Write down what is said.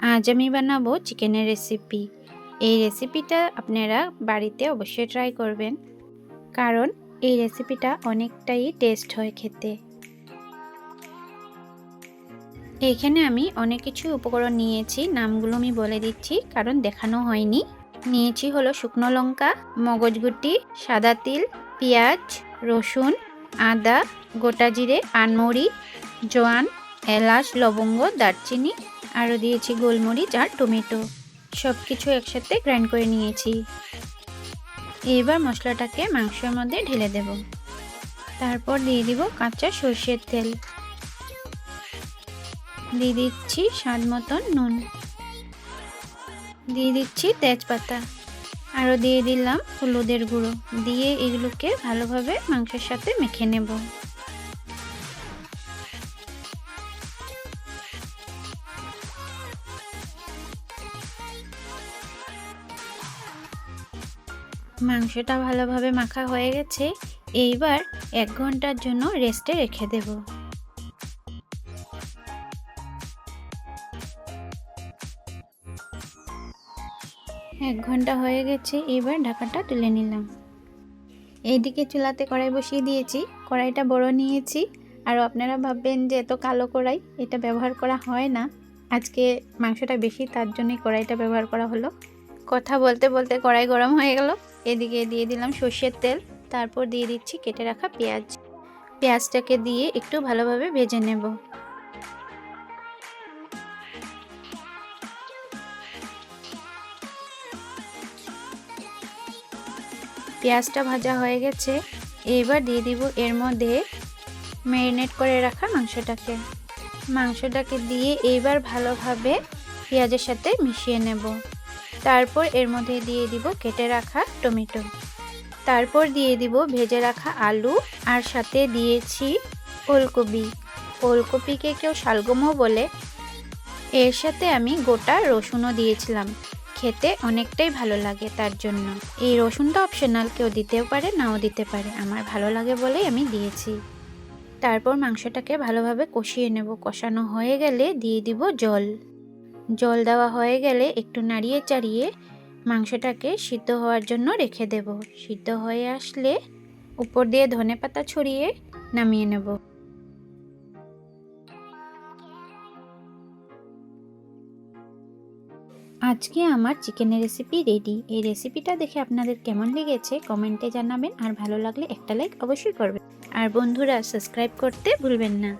আজ আমি বানাবো চিকেনের রেসিপি। এই রেসিপিটা আপনারা বাড়িতে অবশ্যই ট্রাই করবেন, কারণ এই রেসিপিটা অনেকটাই টেস্ট হয় খেতে। এখানে আমি অনেক কিছু উপকরণ নিয়েছি, নামগুলো আমি বলে দিচ্ছি কারণ দেখানো হয়নি। নিয়েছি হলো শুকনো লঙ্কা, মগজগুটি, সাদা তিল, পেঁয়াজ, রসুন, আদা, গোটা জিরে, পানমরি, জোয়ান, এলাচ, লবঙ্গ, দারচিনি, আরও দিয়েছি গোলমরিচ আর টমেটো। সব কিছু একসাথে গ্রাইন্ড করে নিয়েছি। এবার মশলাটাকে মাংসের মধ্যে ঢেলে দেব। তারপর দিয়ে দিব কাঁচা সরষের তেল, দিয়ে দিচ্ছি স্বাদ মতন নুন, দিয়ে দিচ্ছি তেজপাতা, আরও দিয়ে দিলাম হলুদের গুঁড়ো। দিয়ে এগুলোকে ভালোভাবে মাংসের সাথে মেখে নেব। মাংসটা ভালোভাবে মাখা হয়ে গেছে। এইবার 1 ঘন্টার জন্য রেস্টে রেখে দেব। এক ঘন্টা হয়ে গেছে, এবার ঢাকাটা তুলে নিলাম। এইদিকে চুলাতে কড়াই বসিয়ে দিয়েছি। কড়াইটা বড় নিয়েছি। আর আপনারা ভাববেন যে এত কালো কড়াই, এটা ব্যবহার করা হয় না। আজকে মাংসটা বেশি, তার জন্যই কড়াইটা ব্যবহার করা হলো। কথা বলতে বলতে কড়াই গরম হয়ে গেল। এদিকে দিয়ে দিলাম সর্ষের তেল, তারপর দিয়ে দিচ্ছি কেটে রাখা পেঁয়াজ। পেঁয়াজটাকে দিয়ে একটু ভালোভাবে ভেজে নেব। পেঁয়াজটা ভাজা হয়ে গেছে। এবার দিয়ে দিব এর মধ্যে ম্যারিনেট করে রাখা মাংসটাকে দিয়ে এবার ভালোভাবে পেঁয়াজের সাথে মিশিয়ে নেব। তারপর এর মধ্যে দিয়ে দিব কেটে রাখা টমেটো, তারপর দিয়ে দিব ভেজে রাখা আলু, আর সাথে দিয়েছি ওলকপি। ওলকপিকে কেউ শালগমও বলে। এর সাথে আমি গোটা রসুনও দিয়েছিলাম, খেতে অনেকটাই ভালো লাগে তার জন্য। এই রসুনটা অপশনাল, কেউ দিতেও পারে নাও দিতে পারে, আমার ভালো লাগে বলেই আমি দিয়েছি। তারপর মাংসটাকে ভালোভাবে কষিয়ে নেব। কষানো হয়ে গেলে দিয়ে দিব জল দেওয়া হয়ে গেলে একটু নাড়িয়ে চাড়িয়ে মাংসটাকে সিদ্ধ হওয়ার জন্য রেখে দেব। সিদ্ধ হয়ে আসলে উপর দিয়ে ধনেপাতা ছড়িয়ে নামিয়ে নেব। আজকে আমার চিকেনের রেসিপি রেডি। এই রেসিপিটা দেখে আপনাদের কেমন লেগেছে কমেন্টে জানাবেন, আর ভালো লাগলে একটা লাইক অবশ্যই করবেন, আর বন্ধুরা সাবস্ক্রাইব করতে ভুলবেন না।